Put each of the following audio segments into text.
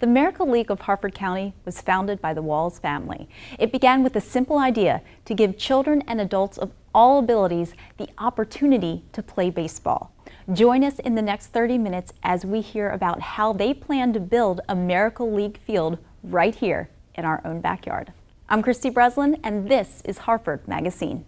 The Miracle League of Harford County was founded by the Walls family. It began with a simple idea to give children and adults of all abilities the opportunity to play baseball. Join us in the next 30 minutes as we hear about how they plan to build a Miracle League field right here in our own backyard. I'm Kristy Breslin, and this is Harford MagaScene.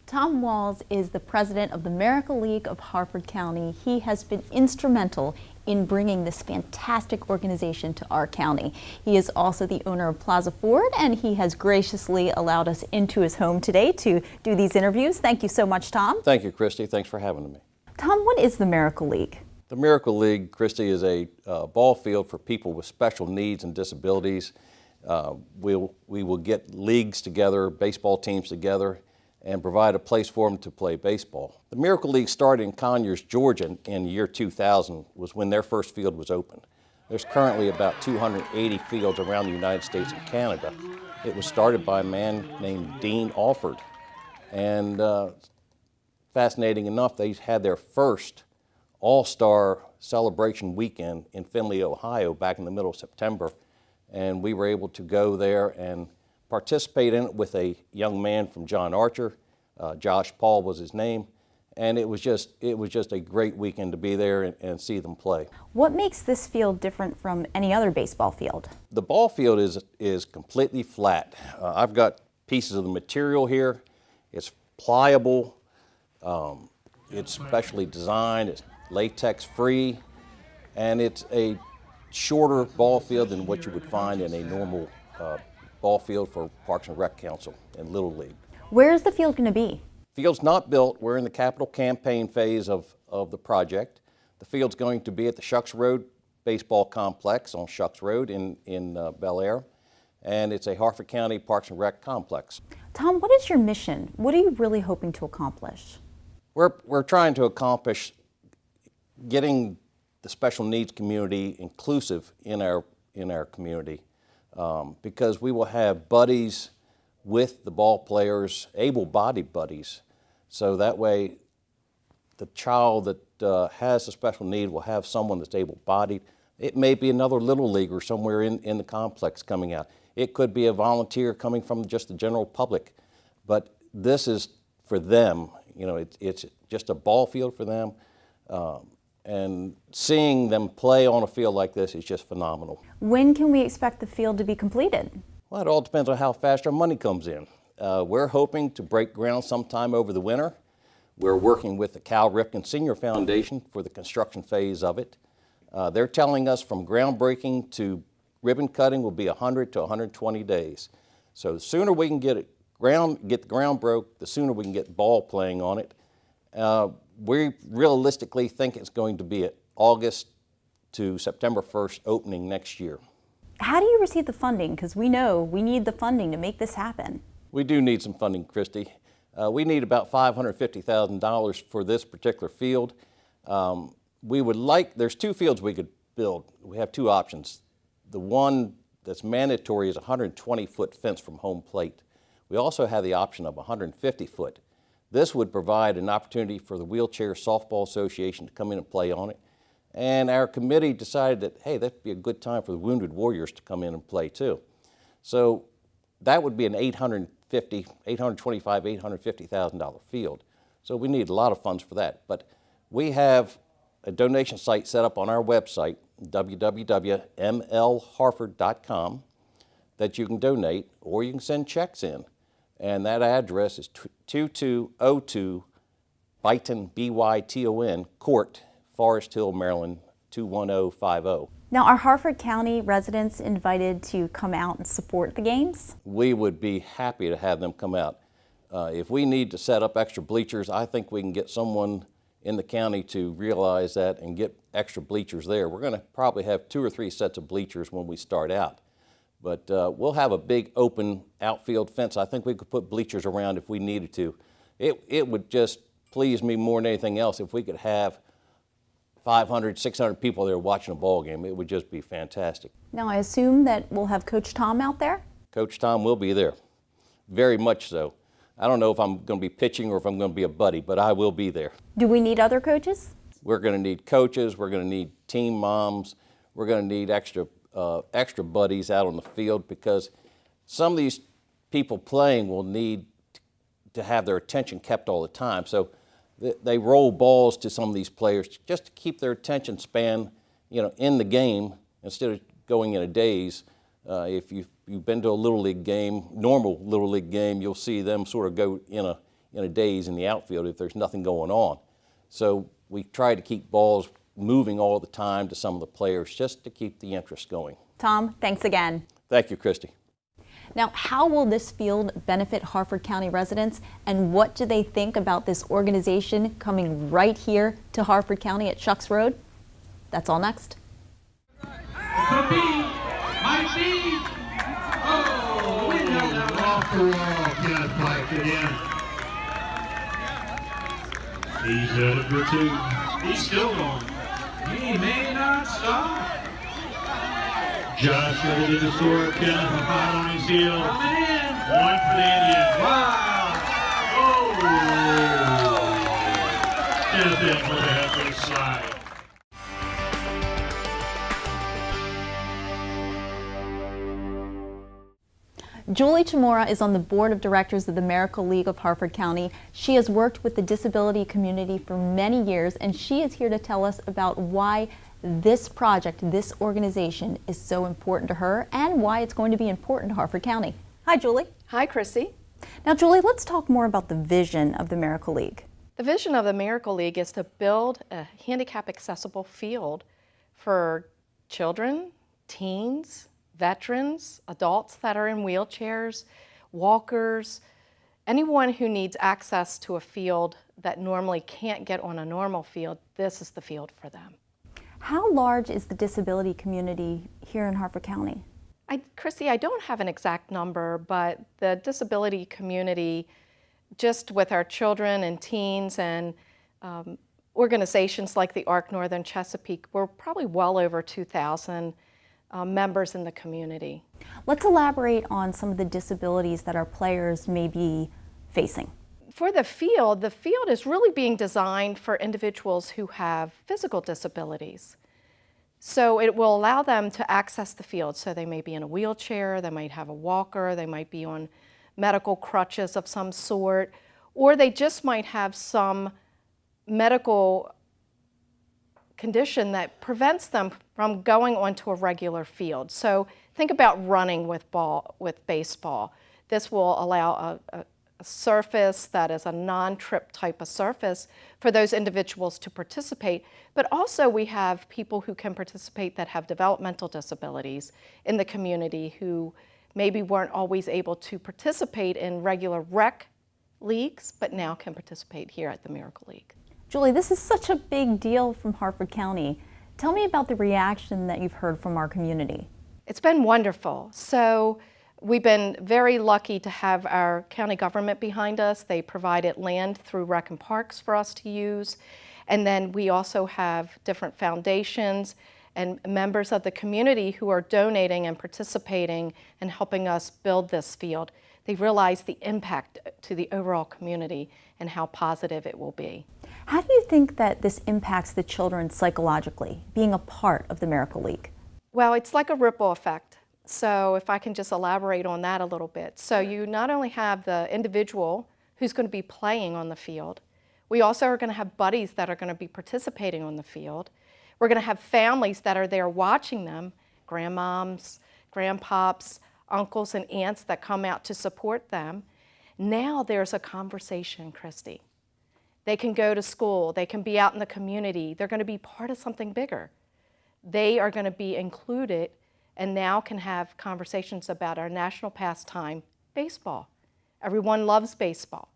Tom Walls is the president of the Miracle League of Harford County. He has been instrumental in bringing this fantastic organization to our county. He is also the owner of Plaza Ford, and he has graciously allowed us into his home today to do these interviews. Thank you so much, Tom. Thank you, Kristy. Thanks for having me. Tom, what is the Miracle League? The Miracle League, Kristy, is a ball field for people with special needs and disabilities. We will get leagues together, baseball teams together, and provide a place for them to play baseball. The Miracle League started in Conyers, Georgia in the year 2000, was when their first field was opened. There's currently about 280 fields around the United States and Canada. It was started by a man named Dean Harford. And fascinating enough, they had their first all-star celebration weekend in Findlay, Ohio back in the middle of September. And we were able to go there and participate in it with a young man from John Archer. Josh Paul was his name, and it was just a great weekend to be there and see them play. What makes this field different from any other baseball field? The ball field is completely flat. I've got pieces of the material here. It's pliable. It's specially designed. It's latex free, and it's a shorter ball field than what you would find in a normal ball field for Parks and Rec Council and Little League. Where is the field going to be? Field's not built. We're in the capital campaign phase of the project. The field's going to be at the Shucks Road Baseball Complex on Shucks Road in Bel Air, and it's a Harford County Parks and Rec complex. Tom, what is your mission? What are you really hoping to accomplish? We're trying to accomplish getting the special needs community inclusive in our community. Because we will have buddies with the ball players, able-bodied buddies, so that way the child that has a special need will have someone that's able-bodied. It may be another little leaguer somewhere in the complex coming out. It could be a volunteer coming from just the general public, but this is for them. You know, it's just a ball field for them. And seeing them play on a field like this is just phenomenal. When can we expect the field to be completed? Well, it all depends on how fast our money comes in. We're hoping to break ground sometime over the winter. We're working with the Cal Ripken Senior Foundation for the construction phase of it. They're telling us from groundbreaking to ribbon cutting will be 100 to 120 days. So the sooner we can get the ground broke, the sooner we can get ball playing on it. We realistically think it's going to be at August to September 1st opening next year. How do you receive the funding? Because we know we need the funding to make this happen. We do need some funding, Kristy. We need about $550,000 for this particular field. There's two fields we could build. We have two options. The one that's mandatory is a 120-foot fence from home plate. We also have the option of 150-foot. This would provide an opportunity for the Wheelchair Softball Association to come in and play on it. And our committee decided that, hey, that'd be a good time for the Wounded Warriors to come in and play too. So that would be an $850,000 field. So we need a lot of funds for that. But we have a donation site set up on our website, www.mlharford.com, that you can donate, or you can send checks in. And that address is 2202 Byton, B-Y-T-O-N, Court, Forest Hill, Maryland, 21050. Now, are Harford County residents invited to come out and support the games? We would be happy to have them come out. If we need to set up extra bleachers, I think we can get someone in the county to realize that and get extra bleachers there. We're going to probably have 2 or 3 sets of bleachers when we start out. But we'll have a big open outfield fence. I think we could put bleachers around if we needed to. It would just please me more than anything else if we could have 500, 600 people there watching a ball game. It would just be fantastic. Now, I assume that we'll have Coach Tom out there? Coach Tom will be there, very much so. I don't know if I'm going to be pitching or if I'm going to be a buddy, but I will be there. Do we need other coaches? We're going to need coaches, we're going to need team moms, we're going to need extra buddies out on the field, because some of these people playing will need to have their attention kept all the time. So they roll balls to some of these players just to keep their attention span, in the game instead of going in a daze. If you've been to a Little League game, normal Little League game, you'll see them sort of go in a daze in the outfield if there's nothing going on. So we try to keep balls moving all the time to some of the players just to keep the interest going. Tom, thanks again. Thank you, Kristy. Now, how will this field benefit Harford County residents, and what do they think about this organization coming right here to Harford County at Shucks Road? That's all next. Might be. Oh, we know that one. Off the wall, Kenneth Pike again. He's headed for 2. He's still going. He may not stop. Josh ready to score. Kenneth hot on his heel. Coming in. 1 for the Indians. Wow. Oh. Kenneth in for the halfway slide. Julie Chamora is on the board of directors of the Miracle League of Harford County. She has worked with the disability community for many years, and she is here to tell us about why this project, this organization, is so important to her and why it's going to be important to Harford County. Hi, Julie. Hi, Kristy. Now, Julie, let's talk more about the vision of the Miracle League. The vision of the Miracle League is to build a handicap-accessible field for children, teens, veterans, adults that are in wheelchairs, walkers, anyone who needs access to a field that normally can't get on a normal field. This is the field for them. How large is the disability community here in Harford County? Kristy, I don't have an exact number, but the disability community, just with our children and teens and organizations like the ARC Northern Chesapeake, we're probably well over 2,000 members in the community. Let's elaborate on some of the disabilities that our players may be facing. For the field is really being designed for individuals who have physical disabilities. So it will allow them to access the field. So they may be in a wheelchair, they might have a walker, they might be on medical crutches of some sort, or they just might have some medical condition that prevents them from going onto a regular field. So think about running with baseball. This will allow a surface that is a non-trip type of surface for those individuals to participate. But also we have people who can participate that have developmental disabilities in the community who maybe weren't always able to participate in regular rec leagues, but now can participate here at the Miracle League. Julie, this is such a big deal from Harford County. Tell me about the reaction that you've heard from our community. It's been wonderful. So we've been very lucky to have our county government behind us. They provided land through Rec and Parks for us to use. And then we also have different foundations and members of the community who are donating and participating and helping us build this field. They realize the impact to the overall community and how positive it will be. How do you think that this impacts the children psychologically, being a part of the Miracle League? Well, it's like a ripple effect. So if I can just elaborate on that a little bit. So you not only have the individual who's going to be playing on the field, we also are going to have buddies that are going to be participating on the field. We're going to have families that are there watching them, grandmoms, grandpops, uncles and aunts that come out to support them. Now there's a conversation, Kristy. They can go to school, they can be out in the community, they're going to be part of something bigger. They are going to be included and now can have conversations about our national pastime, baseball. Everyone loves baseball.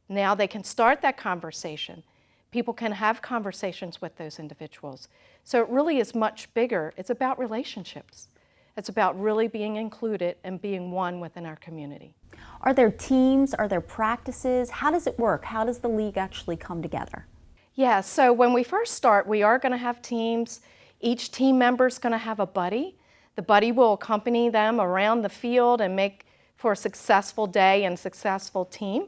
Now they can start that conversation People can have conversations with those individuals. So it really is much bigger. It's about relationships. It's about really being included and being one within our community. Are there teams? Are there practices? How does it work? How does the league actually come together? Yeah, so when we first start, we are going to have teams. Each team member is going to have a buddy. The buddy will accompany them around the field and make for a successful day and successful team,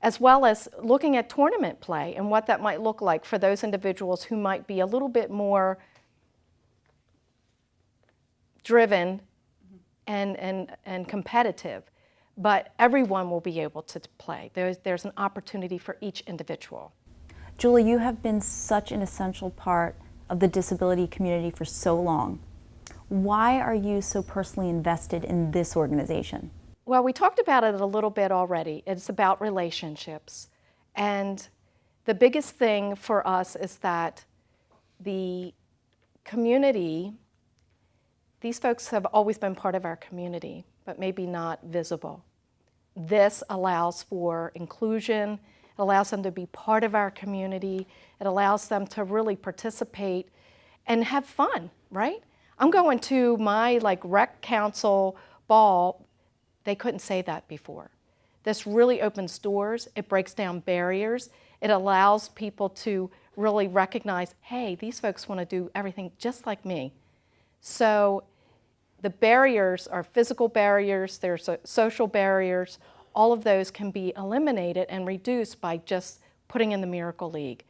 as well as looking at tournament play and what that might look like for those individuals who might be a little bit more driven and competitive. But everyone will be able to play. There's an opportunity for each individual. Julie, you have been such an essential part of the disability community for so long. Why are you so personally invested in this organization? Well, we talked about it a little bit already. It's about relationships. And the biggest thing for us is that the community, these folks have always been part of our community, but maybe not visible. This allows for inclusion. It allows them to be part of our community. It allows them to really participate and have fun, right? I'm going to my rec council ball. They couldn't say that before. This really opens doors. It breaks down barriers. It allows people to really recognize, hey, these folks want to do everything just like me. So the barriers are physical barriers, there's social barriers. All of those can be eliminated and reduced by just putting in the Miracle League.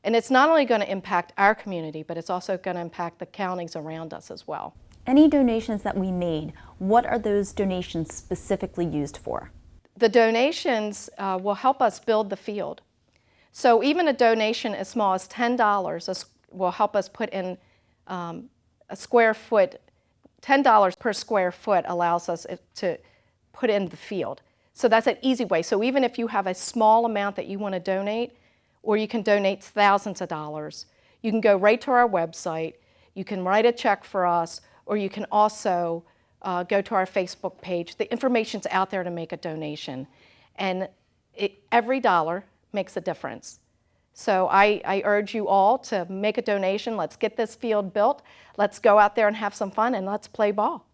And it's not only going to impact our community, but it's also going to impact the counties around us as well. Any donations that we made, what are those donations specifically used for? The donations will help us build the field. So even a donation as small as $10 will help us put in a square foot. $10 per square foot allows us to put in the field. So that's an easy way. So even if you have a small amount that you want to donate, or you can donate thousands of dollars, you can go right to our website, you can write a check for us, or you can also go to our Facebook page. The information's out there to make a donation. And every dollar makes a difference. So I urge you all to make a donation. Let's get this field built. Let's go out there and have some fun, and let's play ball.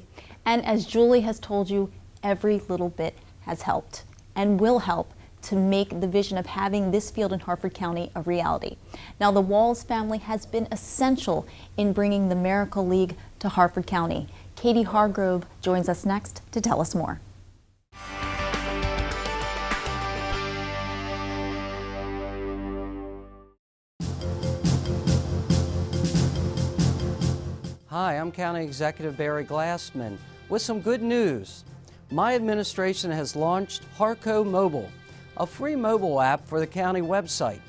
And as Julie has told you, every little bit has helped and will help to make the vision of having this field in Harford County a reality. Now, the Walls family has been essential in bringing the Miracle League to Harford County. Katie Hargrove joins us next to tell us more. Hi, I'm County Executive Barry Glassman with some good news. My administration has launched Harco Mobile, a free mobile app for the county website.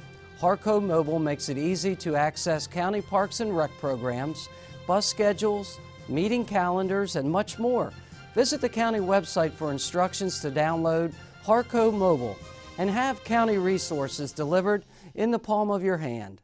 Harco Mobile makes it easy to access county parks and rec programs, bus schedules, meeting calendars, and much more. Visit the county website for instructions to download Harco Mobile and have county resources delivered in the palm of your hand.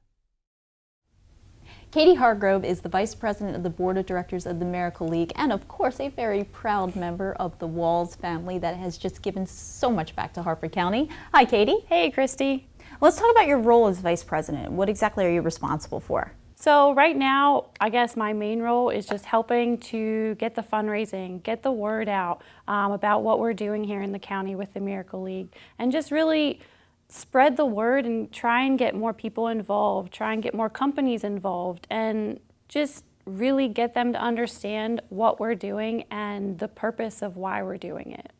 Katie Hargrove is the Vice President of the Board of Directors of the Miracle League and, of course, a very proud member of the Walls family that has just given so much back to Harford County. Hi, Katie. Hey, Kristy. Let's talk about your role as Vice President. What exactly are you responsible for? So right now, I guess my main role is just helping to get the fundraising, get the word out about what we're doing here in the county with the Miracle League, and just really spread the word and try and get more people involved, try and get more companies involved, and just really get them to understand what we're doing and the purpose of why we're doing it.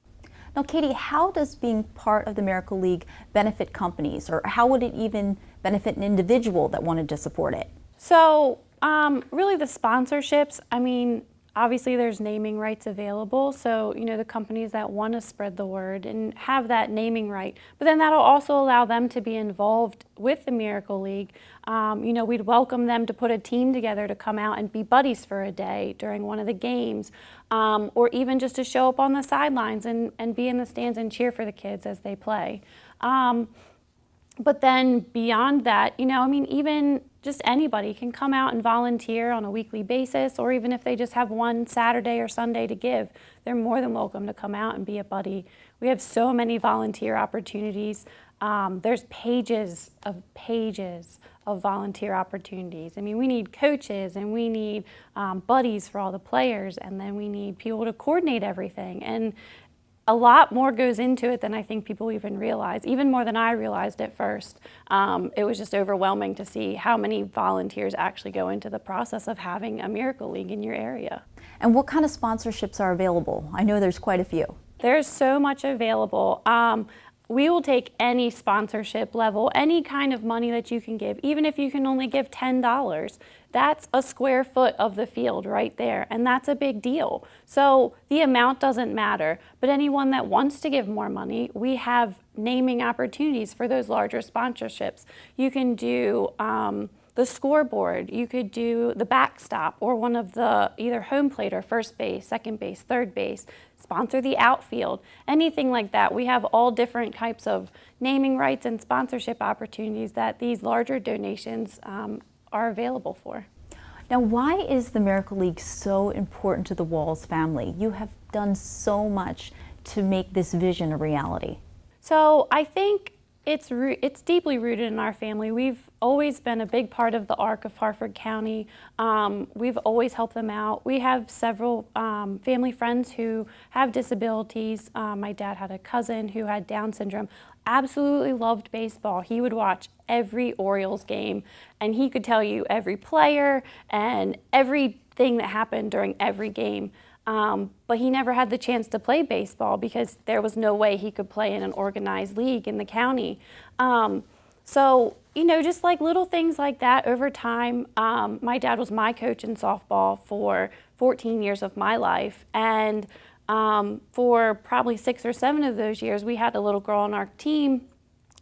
Now, Katie, how does being part of the Miracle League benefit companies, or how would it even benefit an individual that wanted to support it? So really the sponsorships, I mean, obviously there's naming rights available, so the companies that want to spread the word and have that naming right, but then that'll also allow them to be involved with the Miracle League. We'd welcome them to put a team together to come out and be buddies for a day during one of the games, or even just to show up on the sidelines and be in the stands and cheer for the kids as they play. But then beyond that, even just anybody can come out and volunteer on a weekly basis, or even if they just have one Saturday or Sunday to give, they're more than welcome to come out and be a buddy. We have so many volunteer opportunities. There's pages of volunteer opportunities. I mean, we need coaches and we need buddies for all the players, and then we need people to coordinate everything. And a lot more goes into it than I think people even realize, even more than I realized at first. It was just overwhelming to see how many volunteers actually go into the process of having a Miracle League in your area. And what kind of sponsorships are available? I know there's quite a few. There's so much available. We will take any sponsorship level, any kind of money that you can give, even if you can only give $10. That's a square foot of the field right there, and that's a big deal. So the amount doesn't matter, but anyone that wants to give more money, we have naming opportunities for those larger sponsorships. You can do the scoreboard, you could do the backstop, or one of the either home plate or first base, second base, third base, sponsor the outfield, anything like that. We have all different types of naming rights and sponsorship opportunities that these larger donations are available for. Now, why is the Miracle League so important to the Walls family? You have done so much to make this vision a reality. So I think it's deeply rooted in our family. We've always been a big part of the arc of Harford County. We've always helped them out. We have several family friends who have disabilities. My dad had a cousin who had Down syndrome. Absolutely loved baseball. He would watch every Orioles game, and he could tell you every player and everything that happened during every game. But he never had the chance to play baseball because there was no way he could play in an organized league in the county. So, you know, just like little things like that over time. My dad was my coach in softball for 14 years of my life. And for probably 6 or 7 of those years, we had a little girl on our team.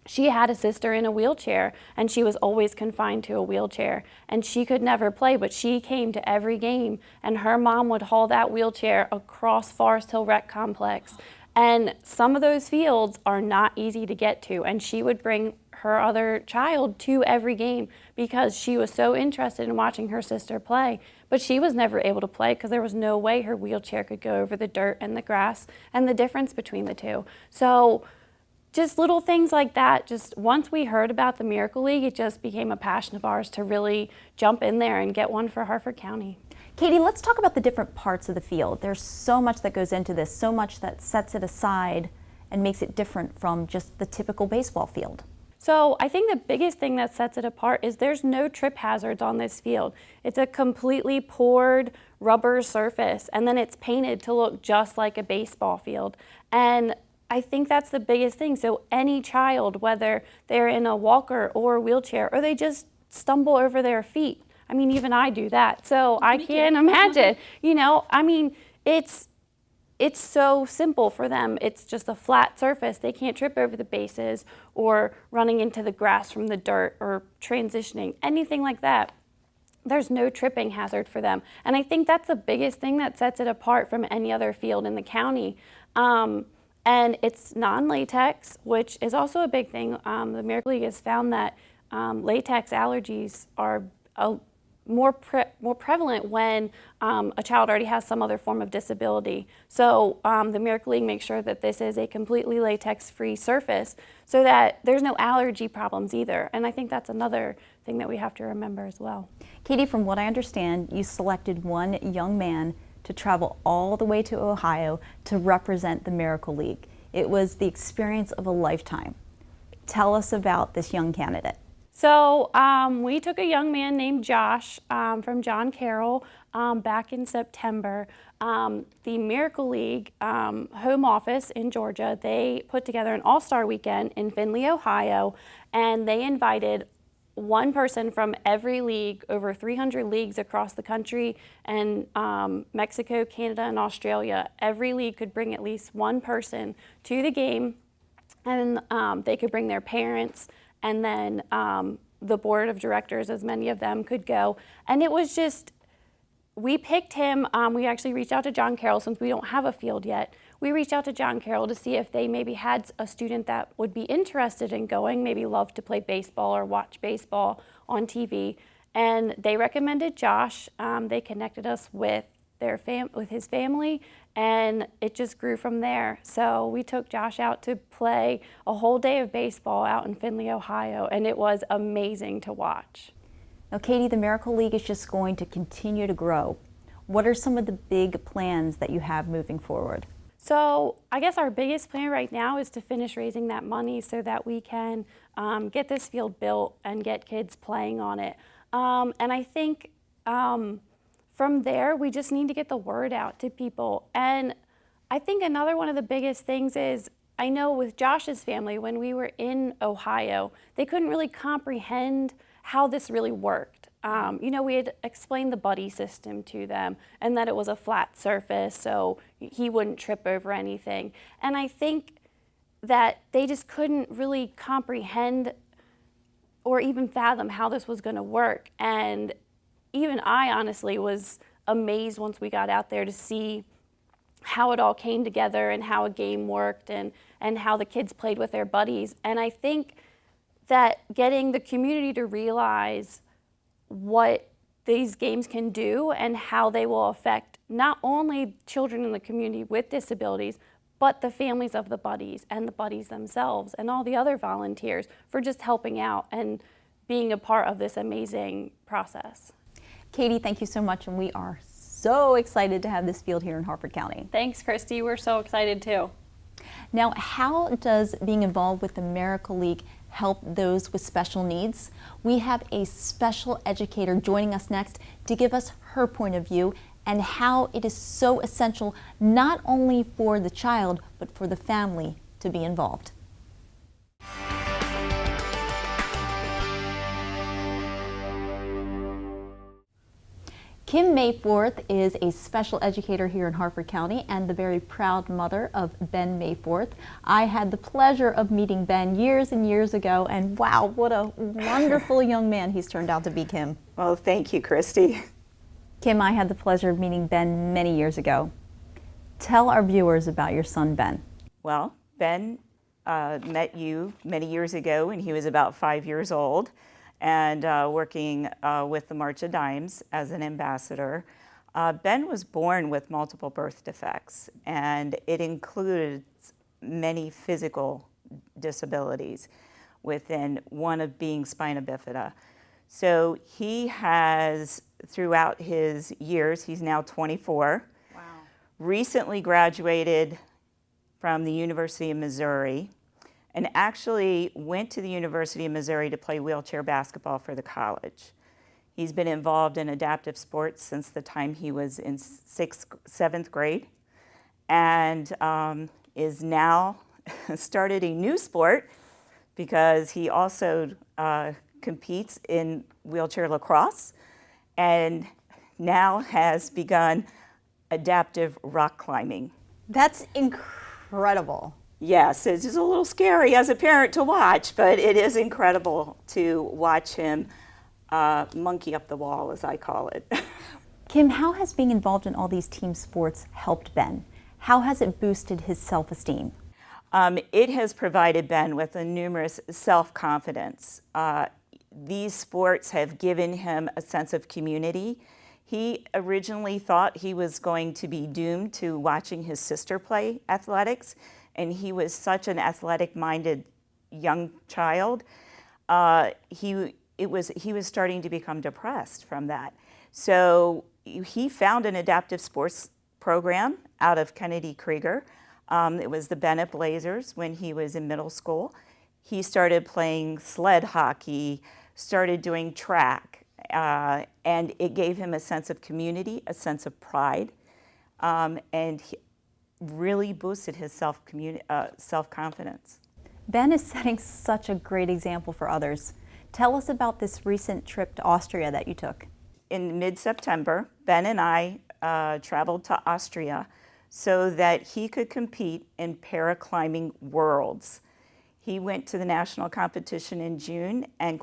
She had a sister in a wheelchair, and she was always confined to a wheelchair, and she could never play, but she came to every game, and her mom would haul that wheelchair across Forest Hill Rec Complex. And some of those fields are not easy to get to, and she would bring her other child to every game because she was so interested in watching her sister play. But she was never able to play because there was no way her wheelchair could go over the dirt and the grass and the difference between the two. So just little things like that. Just once we heard about the Miracle League, it just became a passion of ours to really jump in there and get one for Harford County. Katie, let's talk about the different parts of the field. There's so much that goes into this, so much that sets it aside and makes it different from just the typical baseball field. So I think the biggest thing that sets it apart is there's no trip hazards on this field. It's a completely poured rubber surface, and then it's painted to look just like a baseball field. And I think that's the biggest thing. So any child, whether they're in a walker or a wheelchair, or they just stumble over their feet. I mean, even I do that. So I can't imagine, you know, I mean, it's so simple for them. It's just a flat surface. They can't trip over the bases or running into the grass from the dirt or transitioning, anything like that. There's no tripping hazard for them. And I think that's the biggest thing that sets it apart from any other field in the county. And it's non-latex, which is also a big thing. The Miracle League has found that latex allergies are more prevalent when a child already has some other form of disability. So the Miracle League makes sure that this is a completely latex-free surface so that there's no allergy problems either. And I think that's another thing that we have to remember as well. Katie, from what I understand, you selected one young man to travel all the way to Ohio to represent the Miracle League. It was the experience of a lifetime. Tell us about this young candidate. So we took a young man named Josh from John Carroll back in September. The Miracle League home office in Georgia, they put together an all-star weekend in Findlay, Ohio, and they invited one person from every league, over 300 leagues across the country, and Mexico, Canada, and Australia. Every league could bring at least one person to the game, and they could bring their parents, and then the board of directors, as many of them could go. And it was just, we picked him. We actually reached out to John Carroll, since we don't have a field yet. We reached out to John Carroll to see if they maybe had a student that would be interested in going, maybe love to play baseball or watch baseball on TV. And they recommended Josh. They connected us with with his family, and it just grew from there. So we took Josh out to play a whole day of baseball out in Findlay, Ohio, and it was amazing to watch. Now, Katie, the Miracle League is just going to continue to grow. What are some of the big plans that you have moving forward? So I guess our biggest plan right now is to finish raising that money so that we can get this field built and get kids playing on it. And I think from there, we just need to get the word out to people. And I think another one of the biggest things is, I know with Josh's family, when we were in Ohio, they couldn't really comprehend how this really worked. You know, we had explained the buddy system to them and that it was a flat surface so he wouldn't trip over anything. And I think that they just couldn't really comprehend or even fathom how this was going to work. And even I honestly was amazed once we got out there to see how it all came together and how a game worked and how the kids played with their buddies. And I think that getting the community to realize what these games can do and how they will affect not only children in the community with disabilities, but the families of the buddies and the buddies themselves and all the other volunteers for just helping out and being a part of this amazing process. Katie, thank you so much, and we are so excited to have this field here in Harford County. Thanks, Kristy. We're so excited too. Now, how does being involved with the Miracle League help those with special needs? We have a special educator joining us next to give us her point of view and how it is so essential not only for the child, but for the family to be involved. Kim Mayforth is a special educator here in Harford County and the very proud mother of Ben Mayforth. I had the pleasure of meeting Ben years and years ago, and wow, what a wonderful young man he's turned out to be, Kim. Well, thank you, Kristy. Kim, I had the pleasure of meeting Ben many years ago. Tell our viewers about your son, Ben. Well, Ben met you many years ago when he was about 5 years old and working with the March of Dimes as an ambassador. Ben was born with multiple birth defects, and it includes many physical disabilities, within one of being spina bifida. So he has, throughout his years, he's now 24, Wow. recently graduated from the University of Missouri, and actually went to the University of Missouri to play wheelchair basketball for the college. He's been involved in adaptive sports since the time he was in 7th grade, and is now started a new sport because he also competes in wheelchair lacrosse and now has begun adaptive rock climbing. That's incredible. Yes, it's just a little scary as a parent to watch, but it is incredible to watch him monkey up the wall, as I call it. Kim, how has being involved in all these team sports helped Ben? How has it boosted his self-esteem? It has provided Ben with a numerous self-confidence. These sports have given him a sense of community. He originally thought he was going to be doomed to watching his sister play athletics, and he was such an athletic-minded young child. He was starting to become depressed from that. So he found an adaptive sports program out of Kennedy Krieger. It was the Bennett Blazers when he was in middle school. He started playing sled hockey, started doing track, and it gave him a sense of community, a sense of pride, and he really boosted his self-confidence. Ben is setting such a great example for others. Tell us about this recent trip to Austria that you took. In mid-September, Ben and I traveled to Austria so that he could compete in paraclimbing worlds. He went to the national competition in June and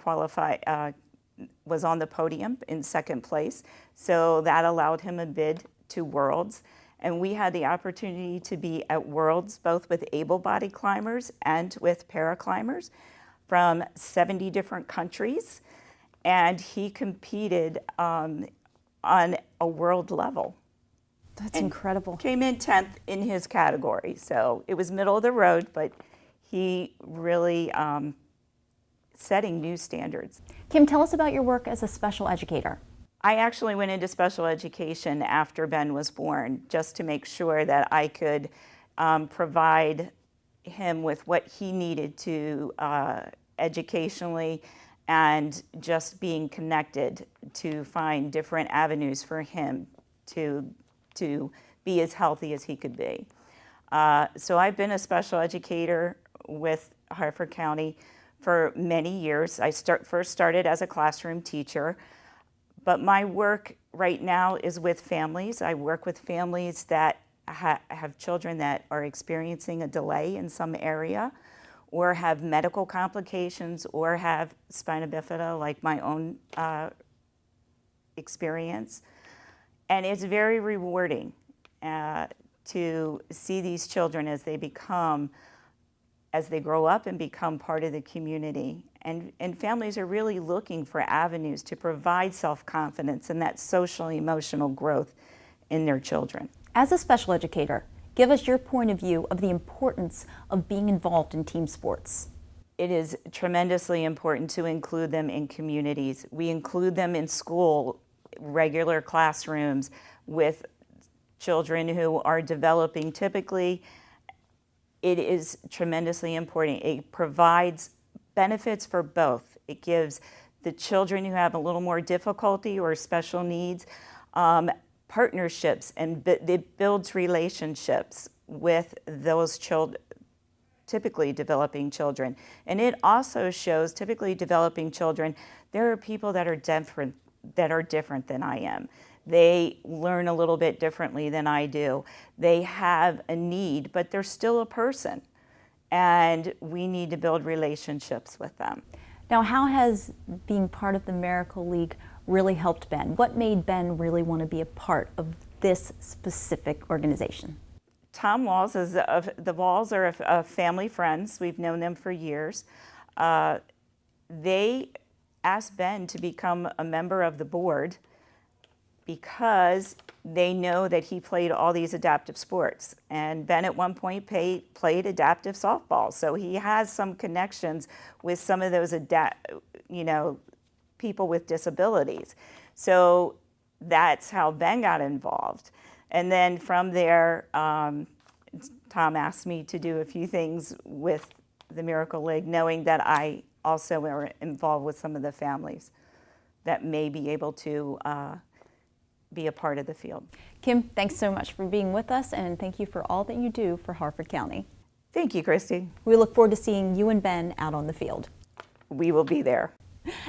was on the podium in 2nd place. So that allowed him a bid to Worlds. And we had the opportunity to be at Worlds both with able-bodied climbers and with paraclimbers from 70 different countries. and he competed on a world level. That's incredible. Came in 10th in his category, so it was middle of the road, but he really setting new standards. Kim, tell us about your work as a special educator. I actually went into special education after Ben was born, just to make sure that I could provide him with what he needed to educationally, and just being connected to find different avenues for him to be as healthy as he could be. So I've been a special educator with Harford County for many years. I first started as a classroom teacher, but my work right now is with families. I work with families that have children that are experiencing a delay in some area, or have medical complications, or have spina bifida, like my own experience. And it's very rewarding to see these children as they grow up and become part of the community. And families are really looking for avenues to provide self-confidence and that social emotional growth in their children. As a special educator, give us your point of view of the importance of being involved in team sports. It is tremendously important to include them in communities. We include them in school, regular classrooms, with children who are developing. Typically, it is tremendously important. It provides benefits for both. It gives the children who have a little more difficulty or special needs partnerships, and it builds relationships with those children, typically developing children. And it also shows typically developing children, there are people that are different than I am. They learn a little bit differently than I do. They have a need, but they're still a person. And we need to build relationships with them. Now, how has being part of the Miracle League really helped Ben? What made Ben really want to be a part of this specific organization? Tom Walls the Walls are family friends. We've known them for years. They asked Ben to become a member of the board because they know that he played all these adaptive sports. And Ben at one point played adaptive softball. So he has some connections with some of those people with disabilities. So that's how Ben got involved. And then from there, Tom asked me to do a few things with the Miracle League, knowing that I also were involved with some of the families that may be able to be a part of the field. Kim, thanks so much for being with us, and thank you for all that you do for Harford County. Thank you, Kristy. We look forward to seeing you and Ben out on the field. We will be there.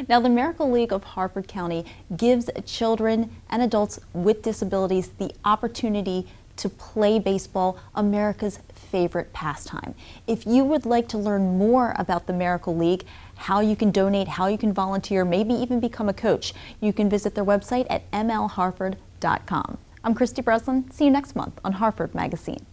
Now, the Miracle League of Harford County gives children and adults with disabilities the opportunity to play baseball, America's favorite pastime. If you would like to learn more about the Miracle League, how you can donate, how you can volunteer, maybe even become a coach, you can visit their website at mlharford.com. I'm Kristy Breslin. See you next month on Harford MagaScene.